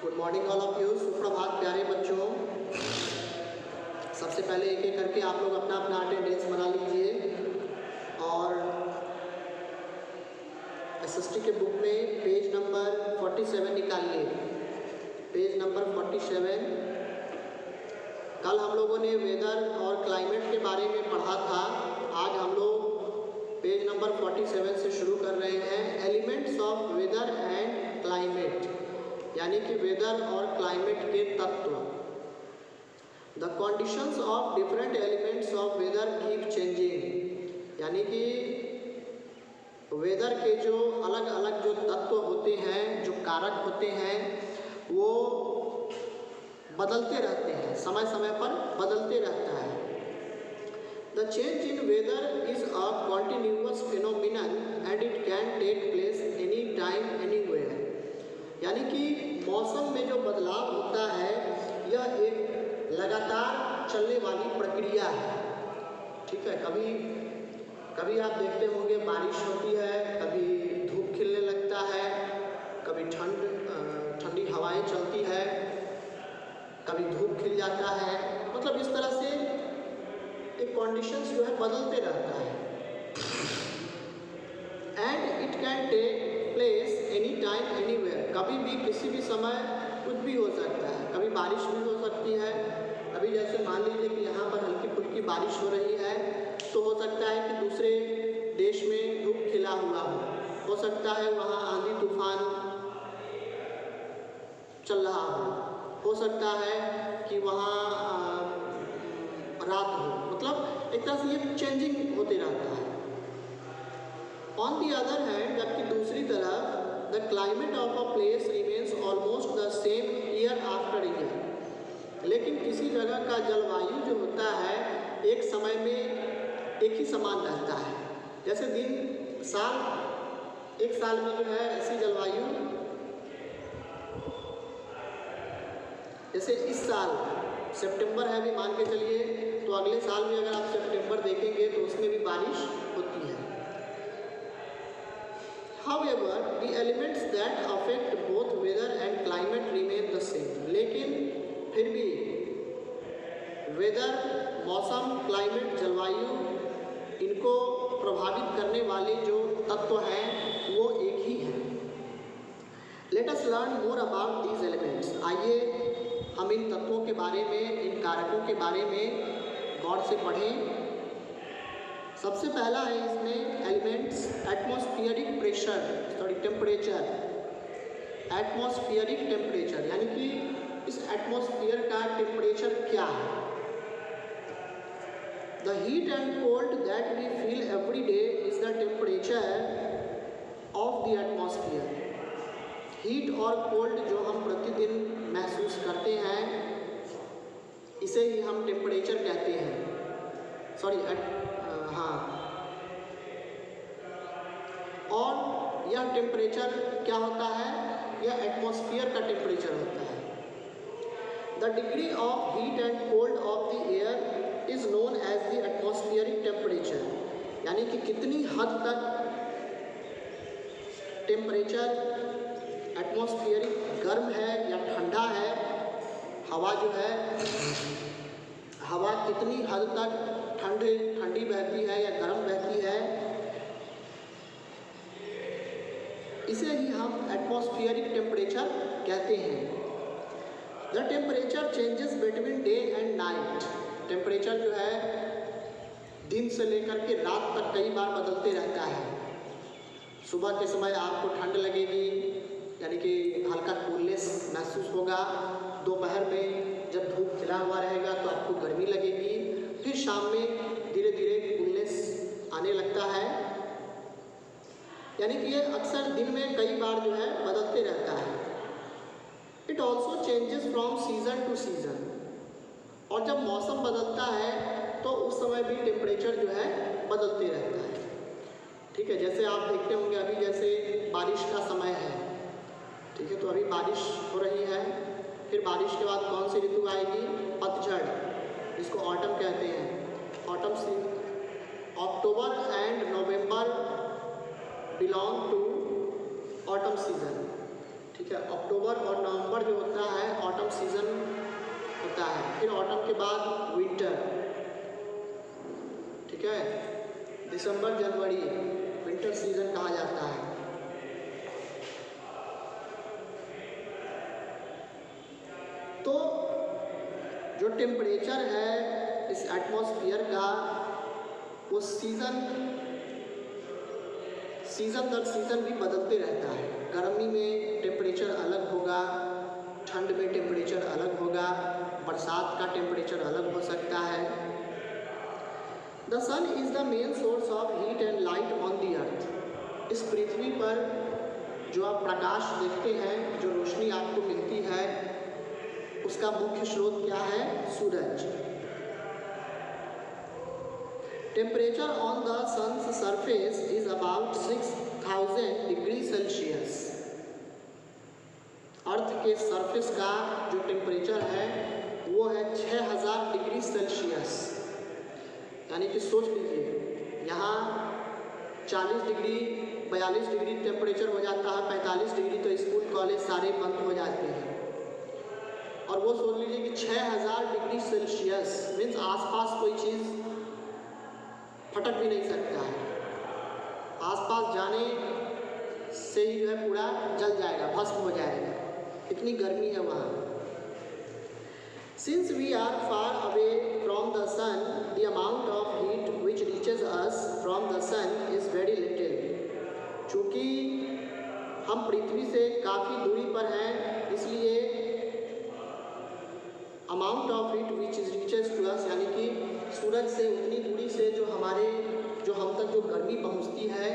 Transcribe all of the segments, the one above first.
Good morning all of you. सुप्रभात प्यारे बच्चों। सबसे पहले एक एक करके आप लोग अपना अपना अटेंडेंस बना लीजिए और एसएसटी के बुक में पेज नंबर 47 निकालिए। Page number 47। कल हम लोगों ने वेदर और क्लाइमेट के बारे में पढ़ा था। आज हम लोग पेज नंबर 47 से शुरू कर रहे हैं। Elements of weather and climate, यानी कि वेदर और क्लाइमेट के तत्व। The conditions of different elements of weather keep changing, यानी कि वेदर के जो अलग अलग जो तत्व होते हैं, जो कारक होते हैं, वो बदलते रहते हैं, समय समय पर बदलते रहता है। The change in weather is a continuous phenomenon and it can take place any time anywhere, यानी कि मौसम में जो बदलाव होता है यह एक लगातार चलने वाली प्रक्रिया है। ठीक है, कभी आप देखते होंगे बारिश होती है, कभी धूप खिलने लगता है, कभी ठंडी हवाएं चलती है, कभी धूप खिल जाता है। मतलब इस तरह से एक कंडीशंस जो है बदलते रहता है। And it can take place any time anywhere, कभी भी किसी भी समय कुछ भी हो सकता है। कभी बारिश भी हो सकती है, अभी जैसे मान लीजिए कि यहाँ पर हल्की फुल्की बारिश हो रही है, तो हो सकता है कि दूसरे देश में धूप खिला हुआ हो सकता है वहाँ आंधी तूफान चल रहा हो सकता है कि वहाँ रात हो। मतलब एक तरह से ये चेंजिंग होते रहता है। ऑन दी अदर हैंड, जबकि दूसरी तरफ the climate of a place remains almost the same year after year, लेकिन किसी जगह का जलवायु जो होता है एक समय में एक ही समान रहता है। जैसे एक साल में जो है ऐसी जलवायु, जैसे इस साल सितंबर है, भी मान के चलिए, तो अगले साल में अगर आप सितंबर देखेंगे तो उसमें भी बारिश होती है। However, the elements that affect both weather and climate remain the same, लेकिन फिर भी वेदर, मौसम, क्लाइमेट, जलवायु, इनको प्रभावित करने वाले जो तत्व हैं वो एक ही हैं। Let us learn more about these elements. आइए हम इन तत्वों के बारे में, इन कारकों के बारे में गौर से पढ़ें। सबसे पहला है इसमें elements atmospheric temperature. Atmospheric temperature यानी कि इस एटमॉस्फेयर का टेम्परेचर क्या है। The heat and cold that we feel every day is the temperature of the atmosphere. Heat और कोल्ड जो हम प्रतिदिन महसूस करते हैं, इसे ही हम टेम्परेचर कहते हैं। और यह टेम्परेचर क्या होता है? यह एटमॉस्फेयर का टेम्परेचर होता है। The degree of heat and cold of the air is known as the atmospheric temperature, यानी कि कितनी हद तक टेम्परेचर एटमॉस्फेरिक गर्म है या ठंडा है। हवा जो है, हवा कितनी हद तक ठंडी बहती है या गर्म बहती है, इसे ही हम एटमॉस्फेरिक टेम्परेचर कहते हैं। The temperature changes between day and night. Temperature जो है दिन से लेकर के रात तक कई बार बदलते रहता है। सुबह के समय आपको ठंड लगेगी, यानी कि हल्का कूलनेस महसूस होगा। दोपहर में जब धूप खिला हुआ रहेगा तो आपको गर्मी लगेगी। फिर शाम में धीरे धीरे कूलनेस आने लगता है। यानी कि ये अक्सर दिन में कई बार जो है बदलते रहता है। It also changes from season two season, और जब मौसम बदलता है तो उस समय भी टेम्परेचर जो है बदलते रहता है। ठीक है, जैसे आप देखते होंगे अभी जैसे बारिश का समय है, ठीक है, तो अभी बारिश हो रही है। फिर बारिश के बाद कौन सी ऋतु आएगी? पतझड़, जिसको ऑटम कहते हैं। ऑटम से October and November belong to autumn season. ठीक है। अक्टूबर और नवंबर जो होता है ऑटम सीजन होता है, फिर ऑटम के बाद विंटर, ठीक है। दिसंबर जनवरी विंटर सीजन कहा जाता है। तो जो टेम्परेचर है इस एटमॉस्फेयर का वो सीज़न दर सीज़न भी बदलते रहता है। गर्मी में टेम्परेचर अलग होगा, ठंड में टेम्परेचर अलग होगा, बरसात का टेम्परेचर अलग हो सकता है। The sun is the main source of heat and light on the earth. इस पृथ्वी पर जो आप प्रकाश देखते हैं, जो रोशनी आपको मिलती है, उसका मुख्य स्रोत क्या है? सूरज। Temperature on the sun's surface is about 6000 degree Celsius. Earth के सरफेस का जो टेम्परेचर है वो है 6000 डिग्री सेल्सियस। यानी कि सोच लीजिए, यहाँ 40 डिग्री 42 डिग्री टेम्परेचर हो जाता है, 45 डिग्री तो स्कूल कॉलेज सारे बंद हो जाते हैं। और वो सोच लीजिए कि 6000 डिग्री सेल्सियस मीन्स आसपास कोई चीज़ फटक भी नहीं सकता है, आसपास जाने से ही जो है पूरा जल जाएगा, भस्म हो जाएगा, इतनी गर्मी है वहाँ। Since we are far away from the sun, the amount of heat which reaches us from the sun is very little. चूँकि हम पृथ्वी से काफ़ी दूरी पर हैं, इसलिए amount of heat which is reaches to us, यानी कि सूरज से उतनी दूरी से जो हम तक जो गर्मी पहुंचती है,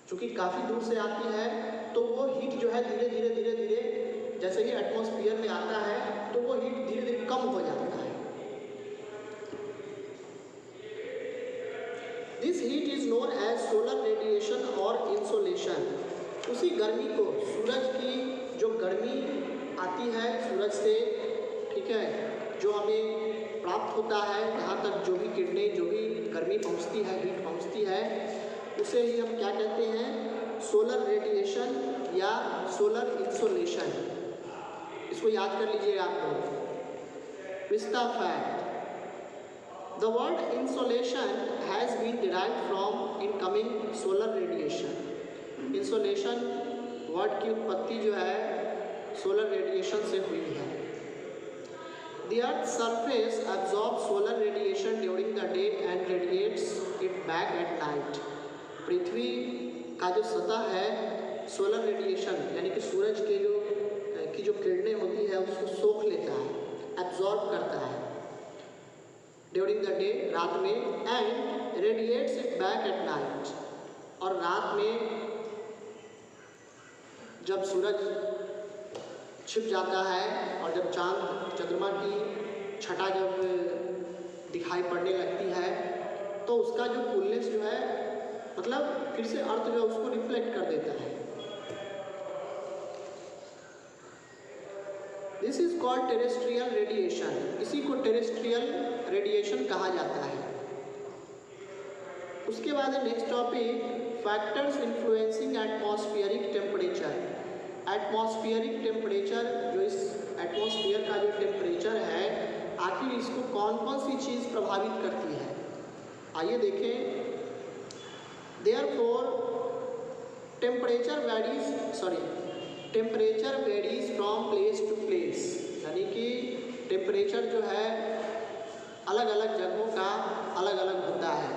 चूँकि काफ़ी दूर से आती है, तो वो हीट जो है धीरे धीरे जैसे ही एटमॉस्फेयर में आता है तो वो हीट धीरे धीरे कम हो जाता है। This heat is known as solar radiation और इंसोलेशन। उसी गर्मी को, सूरज की जो गर्मी आती है सूरज से, ठीक है, जो हमें प्राप्त होता है, यहाँ तक जो भी किरणें, जो भी गर्मी पहुँचती है, हीट पहुँचती है, उसे ही हम क्या कहते हैं? सोलर रेडिएशन या सोलर इंसोलेशन। इसको याद कर लीजिएगा आप लोग। विस्ता fact, the word insolation has been derived from incoming solar radiation. Insolation word की उत्पत्ति जो है सोलर रेडिएशन से हुई है। The Earth's surface absorbs solar radiation during the day and radiates it back at night. पृथ्वी का जो सतह है सोलर रेडिएशन यानी कि सूरज के जो किरणें होती है उसको सोख लेता है, एब्जॉर्ब करता है ड्यूरिंग द डे, रात में, and radiates it back at night, और रात में जब सूरज छिप जाता है और जब चांद चंद्रमा की छटा जब दिखाई पड़ने लगती है तो उसका जो कूलनेस जो है, मतलब फिर से अर्थ जो है उसको रिफ्लेक्ट कर देता है। This is called terrestrial radiation. इसी को टेरेस्ट्रियल रेडिएशन कहा जाता है। उसके बाद next topic, factors influencing atmospheric temperature. Atmospheric temperature, जो इस एटमॉस्फेयर का जो टेम्परेचर है, आखिर इसको कौन कौन सी चीज़ प्रभावित करती है, आइए देखें। Therefore temperature varies from place to place, यानी कि टेम्परेचर जो है अलग अलग जगहों का अलग अलग होता है।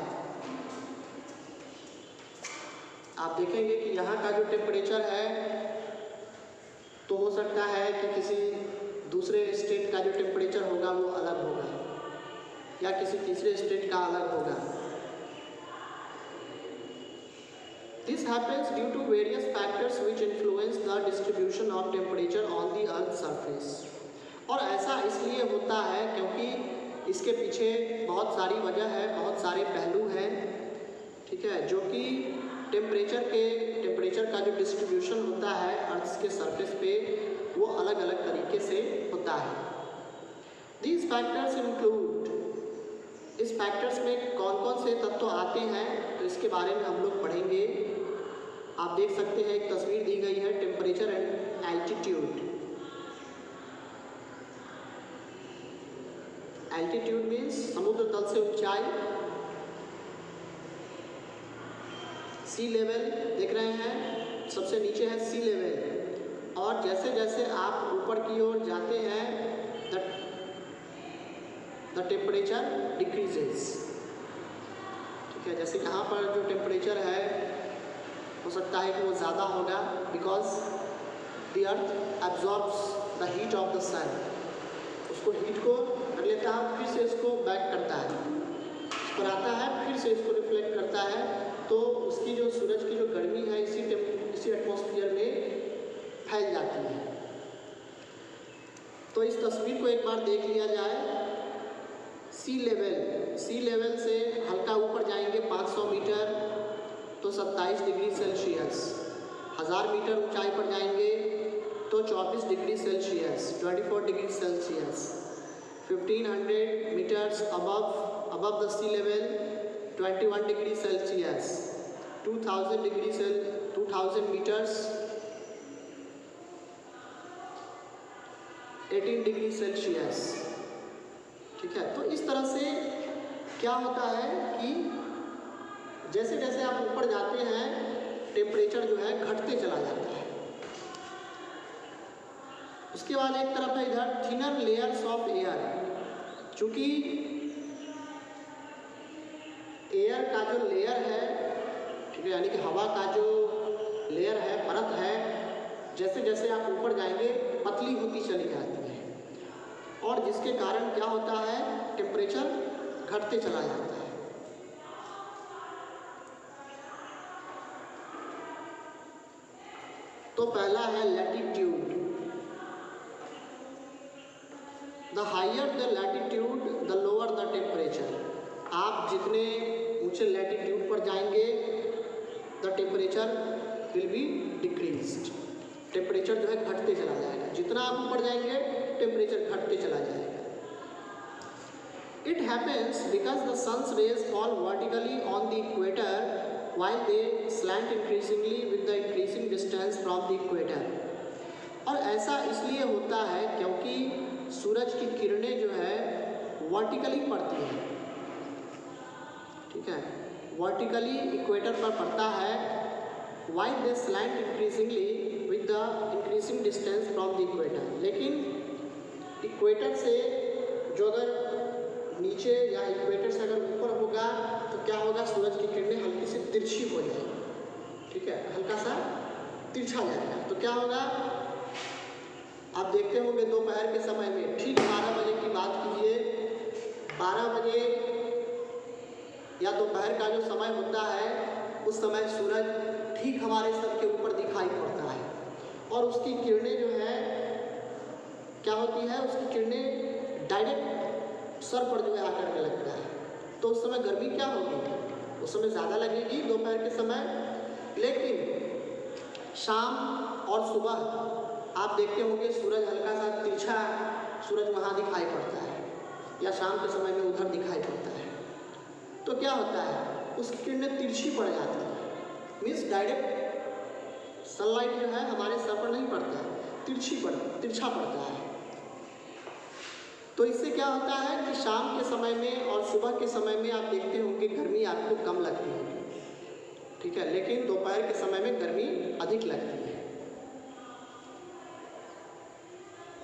आप देखेंगे कि यहाँ का जो टेम्परेचर है तो हो सकता है कि किसी दूसरे स्टेट का जो टेम्परेचर होगा वो अलग होगा, या किसी तीसरे स्टेट का अलग होगा। This happens due to various factors which influence the distribution of temperature on the Earth's surface। और ऐसा इसलिए होता है क्योंकि इसके पीछे बहुत सारी वजह है, बहुत सारे पहलू हैं, ठीक है, जो कि टेम्परेचर का जो डिस्ट्रीब्यूशन होता है अर्थ के सरफेस पे वो अलग अलग तरीके से होता है। These factors include, इस फैक्टर्स में कौन कौन से तत्व आते हैं तो इसके बारे में हम लोग पढ़ेंगे। आप देख सकते हैं एक तस्वीर दी गई है temperature temperature and altitude. Altitude means समुद्र तल से ऊंचाई. सी लेवल देख रहे हैं, सबसे नीचे है सी लेवल, और जैसे जैसे आप ऊपर की ओर जाते हैं द टेम्परेचर डिक्रीजेस. ठीक है, जैसे यहाँ पर जो टेम्परेचर है हो सकता है कि वो ज़्यादा होगा, because the earth absorbs the heat of the sun. उसको हीट को कर लेता है, फिर से इसको बैक करता है, इस पर आता है, फिर से इसको रिफ्लेक्ट करता है, तो उसकी जो सूरज की जो गर्मी है इसी एटमॉस्फेयर में फैल जाती है. तो इस तस्वीर को एक बार देख लिया जाए. सी लेवल से हल्का ऊपर जाएंगे 500 मीटर तो 27 डिग्री सेल्सियस. 1000 मीटर ऊंचाई पर जाएंगे तो 24 degree Celsius, 24 degree Celsius. 1500 meters above the sea level, 21 degree Celsius. 2000 meters 18 degree Celsius. ठीक है, तो इस तरह से क्या होता है कि जैसे जैसे आप ऊपर जाते हैं टेम्परेचर जो है घटते चला जाता है. उसके बाद एक तरफ है इधर थिनर लेयर्स ऑफ एयर. चूँकि एयर का जो लेयर है, ठीक है, यानी कि हवा का जो लेयर है, परत है, जैसे जैसे आप ऊपर जाएंगे पतली होती चली जाती है, और जिसके कारण क्या होता है टेम्परेचर घटते चला जाता है. तो पहला है latitude. The higher the latitude the lower the temperature. आप जितने ऊंचे लैटिट्यूड पर जाएंगे the temperature will be decreased. Temperature जो है घटते चला जाएगा. जितना आप ऊपर जाएंगे टेम्परेचर घटते चला जाएगा. It happens because the sun's rays fall vertically on the equator while they slant increasingly with the increasing distance from the equator. और ऐसा इसलिए होता है क्योंकि सूरज की किरणें जो है वर्टिकली पड़ती हैं. ठीक है, वर्टिकली इक्वेटर पर पड़ता है. while they slant increasingly with the increasing distance from the equator. लेकिन इक्वेटर से जो अगर नीचे या इक्वेटर से अगर ऊपर होगा तो क्या होगा, सूरज की किरणें हल्की सी तिरछी हो जाएगी. ठीक है, हल्का सा तिरछा जाएगा. तो क्या होगा, आप देखते होंगे दोपहर के समय में ठीक 12 बजे की बात कीजिए, 12 बजे या दोपहर का जो समय होता है उस समय सूरज ठीक हमारे सर के ऊपर दिखाई पड़ता है, और उसकी किरणें जो है क्या होती है, उसकी किरणें डायरेक्ट सर पर जो है आकर के लगता है. तो उस समय गर्मी क्या होगी, उस समय ज़्यादा लगेगी दोपहर के समय. लेकिन शाम और सुबह आप देखते होंगे सूरज हल्का सा तिरछा सूरज वहाँ दिखाई पड़ता है, या शाम के समय में उधर दिखाई पड़ता है. तो क्या होता है, उसकी किरणें तिरछी पड़ जाती है. मीन्स डायरेक्ट सनलाइट जो है हमारे सर पर नहीं पड़ता है, तिरछा पड़ता है. तो इससे क्या होता है कि शाम के समय में और सुबह के समय में आप देखते होंगे गर्मी आपको कम लगती होगी. ठीक है, लेकिन दोपहर के समय में गर्मी अधिक लगती है.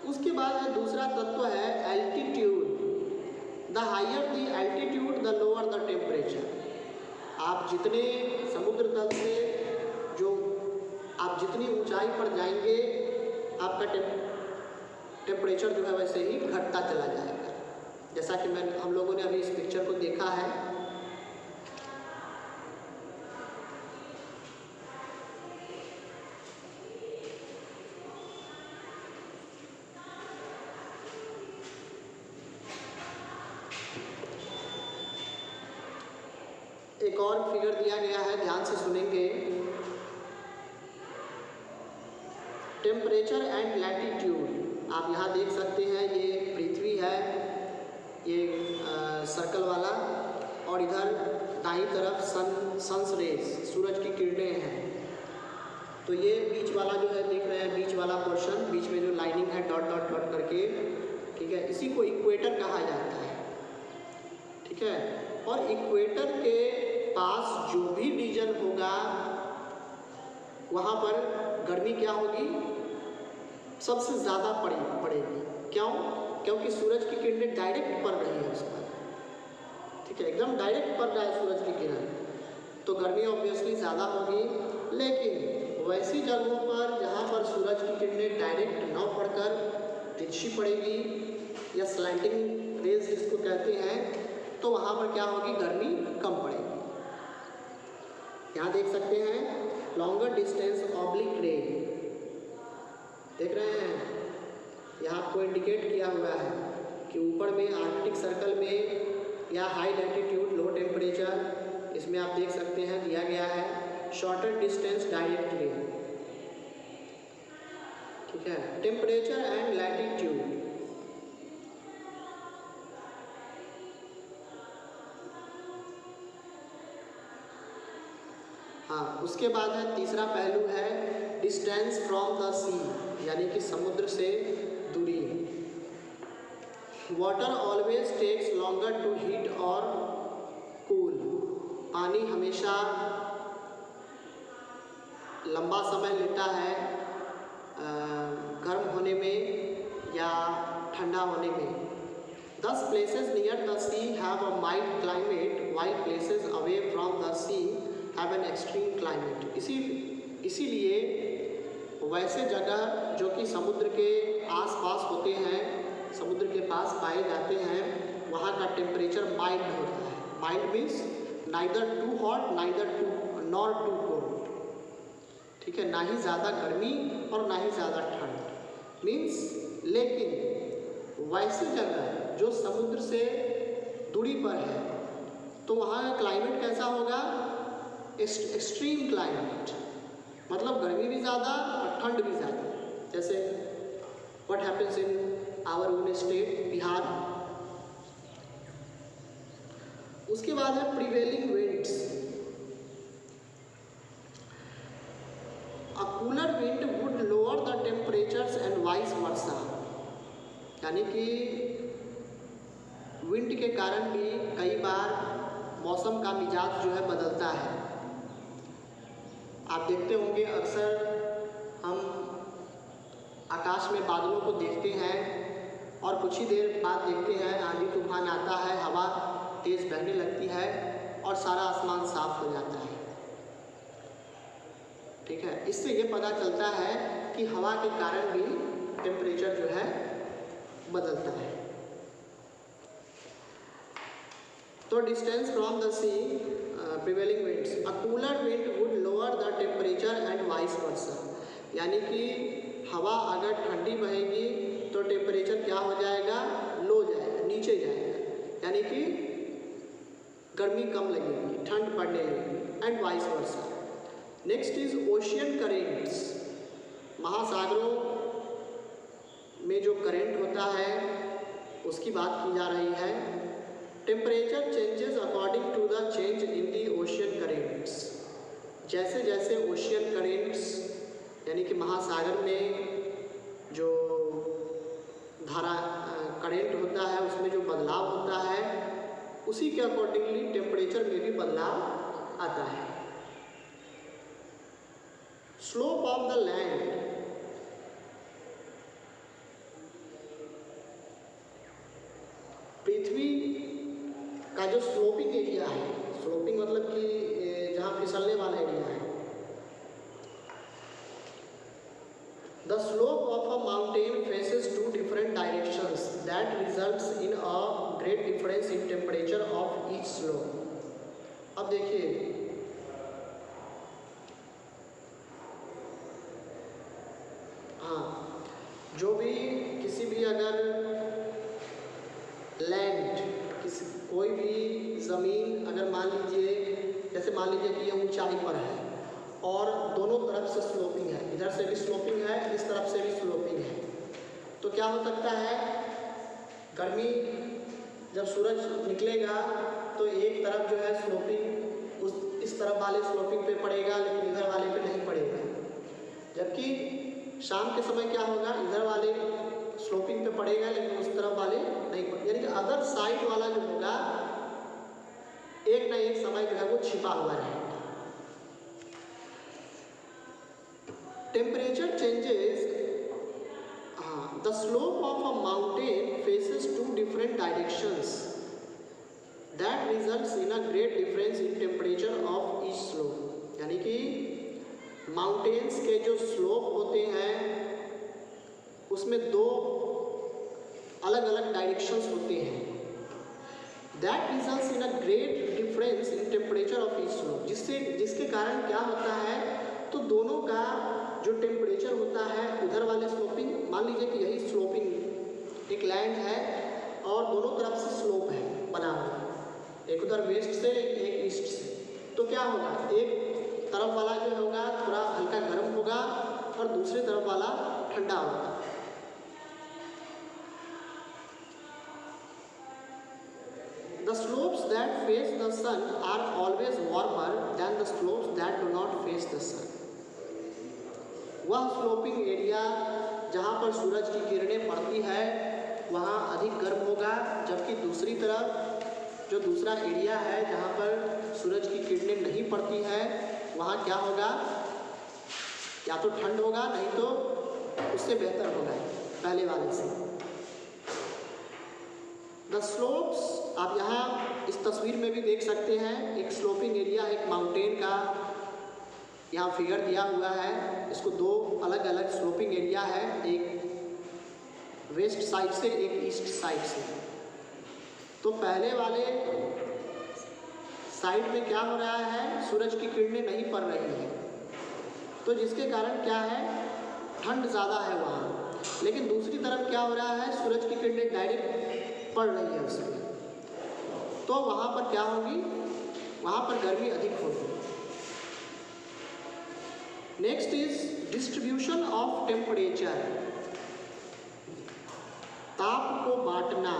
उसके बाद है दूसरा तत्व है altitude. The higher the altitude the lower the temperature. आप जितने समुद्र तल से आप जितनी ऊंचाई पर जाएंगे आपका टेम्परेचर जो है वैसे ही घटता चला जाएगा. जैसा कि हम लोगों ने अभी इस पिक्चर को देखा है. एक और फिगर दिया गया है, ध्यान से सुनेंगे. Temperature and latitude. आप यहाँ देख सकते हैं ये पृथ्वी है, ये सर्कल वाला, और इधर दाईं तरफ सन्स रेज सूरज की किरणें हैं. तो ये बीच वाला जो है देख रहे हैं, बीच वाला पोर्शन, बीच में जो लाइनिंग है डॉट डॉट डॉट करके, ठीक है, इसी को इक्वेटर कहा जाता है, ठीक है। और इक्वेटर के पास जो भी रीजन होगा वहाँ पर गर्मी क्या होगी, सबसे ज़्यादा पड़ेगी। क्यों? क्योंकि सूरज की किरणें डायरेक्ट पड़ रही है उस पर, ठीक है, एकदम डायरेक्ट पड़ रहा है सूरज की किरण, तो गर्मी ऑब्वियसली ज़्यादा होगी। लेकिन वैसी जगहों पर जहाँ पर सूरज की किरणें डायरेक्ट न पड़कर तिरछी पड़ेगी या स्लैंटिंग रेज जिसको कहते हैं, तो वहाँ पर क्या होगी, गर्मी कम पड़ेगी। यहाँ देख सकते हैं लॉन्गर डिस्टेंस ऑब्लिक रे, देख रहे हैं, यहाँ आपको इंडिकेट किया हुआ है कि ऊपर में आर्कटिक सर्कल में या हाई लैटिट्यूड लो टेम्परेचर, इसमें आप देख सकते हैं दिया गया है शॉर्टर डिस्टेंस डायरेक्ट रे, ठीक है, टेम्परेचर एंड लैटिट्यूड। हाँ, उसके बाद है तीसरा पहलू है डिस्टेंस फ्रॉम द सी, यानी कि समुद्र से दूरी। Water always takes longer to heat और कूल, पानी हमेशा लंबा समय लेता है गर्म होने में या ठंडा होने में। Thus places near the sea have a mild climate while places away from the sea have an extreme climate। इसीलिए वैसे जगह जो कि समुद्र के आसपास होते हैं, समुद्र के पास पाए जाते हैं, वहाँ का टेम्परेचर माइल्ड होता है। Mild means neither too hot neither too nor too cold, ठीक है, ना ही ज़्यादा गर्मी और ना ही ज़्यादा ठंड मीन्स। लेकिन वैसी जगह जो समुद्र से दूरी पर है, तो वहाँ का क्लाइमेट कैसा होगा, एक्सट्रीम क्लाइमेट, मतलब गर्मी भी ज़्यादा और ठंड भी ज़्यादा, जैसे what happens in our own state Bihar. उसके बाद है prevailing winds. A cooler wind would lower the temperatures and vice versa, यानी कि विंड के कारण भी कई बार मौसम का मिजाज जो है बदलता है। आप देखते होंगे अक्सर हम आकाश में बादलों को देखते हैं और कुछ ही देर बाद देखते हैं आंधी तूफान आता है, हवा तेज़ बहने लगती है और सारा आसमान साफ हो जाता है, ठीक है। इससे ये पता चलता है कि हवा के कारण भी टेम्परेचर जो है बदलता है। तो distance from the sea, prevailing winds, a cooler wind would lower the temperature and vice versa, यानी कि हवा अगर ठंडी बहेगी तो टेम्परेचर क्या हो जाएगा, लो जाएगा, नीचे जाएगा, यानी कि गर्मी कम लगेगी, ठंड पड़ने लगेगी, and vice versa. Next is ocean currents. महासागरों में जो करेंट होता है उसकी बात की जा रही है। Temperature changes according to the change in the ocean currents, जैसे जैसे ओशियन करेंट्स यानी कि महासागर में जो धारा करेंट होता है उसमें जो बदलाव होता है, उसी के अकॉर्डिंगली टेम्परेचर में भी बदलाव आता है। स्लोप ऑफ द लैंड, पृथ्वी का जो स्लोपिंग एरिया है, स्लोपिंग मतलब कि जहाँ फिसलने वाला एरिया है, the slope of a mountain faces to different directions that results in a great difference in temperature of each slope. अब देखिए, हाँ, जो भी किसी भी अगर लैंड, किसी कोई भी ज़मीन अगर मान लीजिए, जैसे मान लीजिए कि ये ऊंचाई पर है और दोनों तरफ से स्लोपिंग है, इधर से भी स्लोपिंग है, इस तरफ से भी स्लोपिंग है, तो क्या हो सकता है, गर्मी जब सूरज निकलेगा तो एक तरफ जो है स्लोपिंग इस तरफ वाले स्लोपिंग पे पड़ेगा, लेकिन इधर वाले पे नहीं पड़ेगा, जबकि शाम के समय क्या होगा, इधर वाले स्लोपिंग पे पड़ेगा लेकिन उस तरफ वाले नहीं पड़ेगा, यानी कि अदर साइड वाला जो होगा एक ना एक समय जो है वो छिपा हुआ रहेगा। Temperature changes, the slope of a mountain faces to different directions that results in a great difference in temperature of each slope. यानी कि माउंटेन्स के जो स्लोप होते हैं उसमें दो अलग अलग डायरेक्शंस होते हैं। That results in a great difference in temperature of each slope, जिसके कारण क्या होता है, तो दोनों का जो टेम्परेचर होता है, उधर वाले स्लोपिंग, मान लीजिए कि यही स्लोपिंग एक लैंड है और दोनों तरफ से स्लोप है बना हुआ, एक उधर वेस्ट से एक ईस्ट से, तो क्या होगा, एक तरफ वाला जो होगा थोड़ा हल्का गर्म होगा और दूसरी तरफ वाला ठंडा होगा। The slopes that face the sun are always warmer than the slopes that do not face the sun. वह स्लोपिंग एरिया जहाँ पर सूरज की किरणें पड़ती है वहाँ अधिक गर्म होगा, जबकि दूसरी तरफ जो दूसरा एरिया है जहाँ पर सूरज की किरणें नहीं पड़ती है वहाँ क्या होगा, या तो ठंड होगा नहीं तो उससे बेहतर होगा पहले वाले से। द स्लोप्स, आप यहाँ इस तस्वीर में भी देख सकते हैं, एक स्लोपिंग एरिया, एक माउंटेन का यहाँ फिगर दिया हुआ है। इसको दो अलग अलग स्लोपिंग एरिया है, एक वेस्ट साइड से एक ईस्ट साइड से। तो पहले वाले साइड में क्या हो रहा है, सूरज की किरणें नहीं पड़ रही हैं, तो जिसके कारण क्या है, ठंड ज़्यादा है वहाँ। लेकिन दूसरी तरफ क्या हो रहा है, सूरज की किरणें डायरेक्ट पड़ रही है उसमें, तो वहाँ पर क्या होगी, वहाँ पर गर्मी अधिक होगी। Next is distribution of temperature. ताप को बांटना,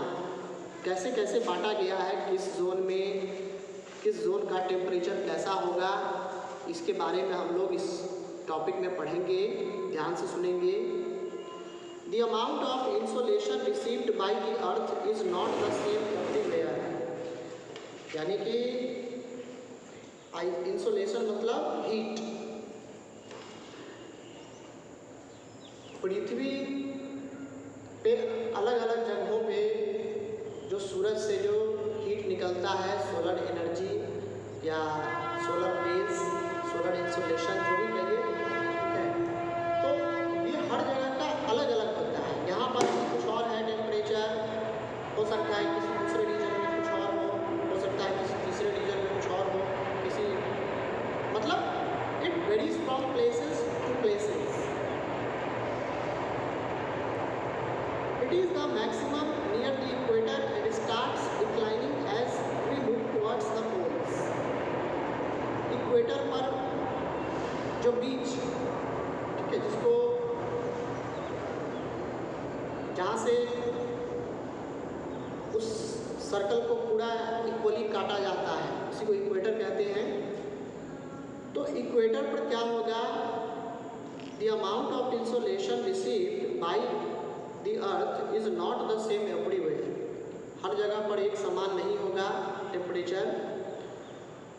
कैसे कैसे बांटा गया है, किस जोन में किस जोन का टेम्परेचर कैसा होगा, इसके बारे में हम लोग इस टॉपिक में पढ़ेंगे, ध्यान से सुनेंगे। The amount of insolation received by the earth is not the same everywhere। यानी कि इंसोलेशन मतलब हीट। पृथ्वी पे अलग अलग जगहों पे जो सूरज से जो हीट निकलता है, सोलर एनर्जी या सोलर रेज, सोलर इंसोलेशन जो भी कहिए, ठीक है, तो ये हर जगह का अलग अलग होता है। यहाँ पर कुछ और है टेम्परेचर, हो सकता है किसी दूसरे रीजन में कुछ और हो सकता है किसी तीसरे रीजन में कुछ और हो, किसी मतलब it varies from places to places. It is the maximum near the equator and starts declining as we move towards the poles. Equator पर जो बीच, ठीक है, जिसको जहाँ से उस सर्कल को पूरा इक्वली काटा जाता है उसी को इक्वेटर कहते हैं। तो इक्वेटर पर क्या होगा, the amount of insolation received by the earth is not the same everywhere. हर जगह पर एक समान नहीं होगा temperature.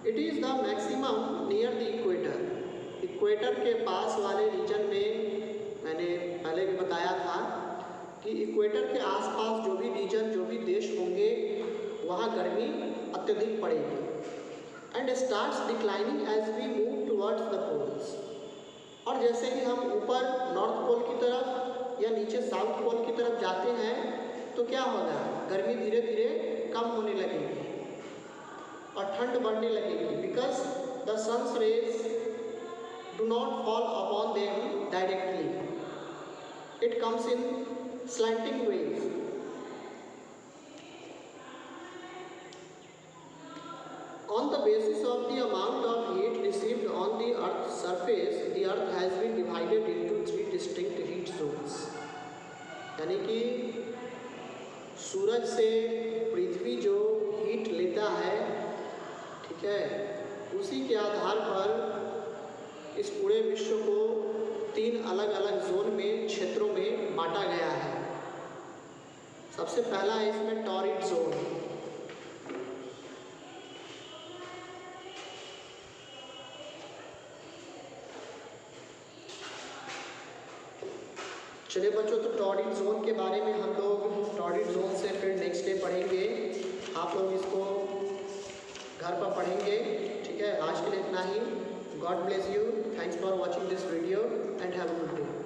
It is the maximum near the equator. Equator के पास वाले रीजन में मैंने पहले भी बताया था कि इक्वेटर के आसपास जो भी रीजन, जो भी देश होंगे वहाँ गर्मी अत्यधिक पड़ेगी। And starts declining as we move towards the poles. और जैसे ही हम ऊपर नॉर्थ पोल की तरफ या नीचे साउथ पोल की तरफ जाते हैं तो क्या होगा, गर्मी धीरे धीरे कम होने लगेगी और ठंड बढ़ने लगेगी, because the sun's rays do not fall upon them directly, it comes in slanting waves। On the basis of the amount of heat received on the Earth's surface, the Earth has been divided into 3 distinct heat zones। यानी कि सूरज से पृथ्वी जो heat लेता है, ठीक है, उसी के आधार पर इस पूरे विश्व को 3 अलग अलग जोन में, क्षेत्रों में बांटा गया है। सबसे पहला है इसमें टॉरिड जोन। चलिए बच्चों, तो टॉरिड जोन के बारे में हम लोग टॉरिड जोन से फिर नेक्स्ट डे पढ़ेंगे। आप लोग इसको घर पर पढ़ेंगे, ठीक है। आज के लिए इतना ही। God bless you, thanks for watching this video and have a good day.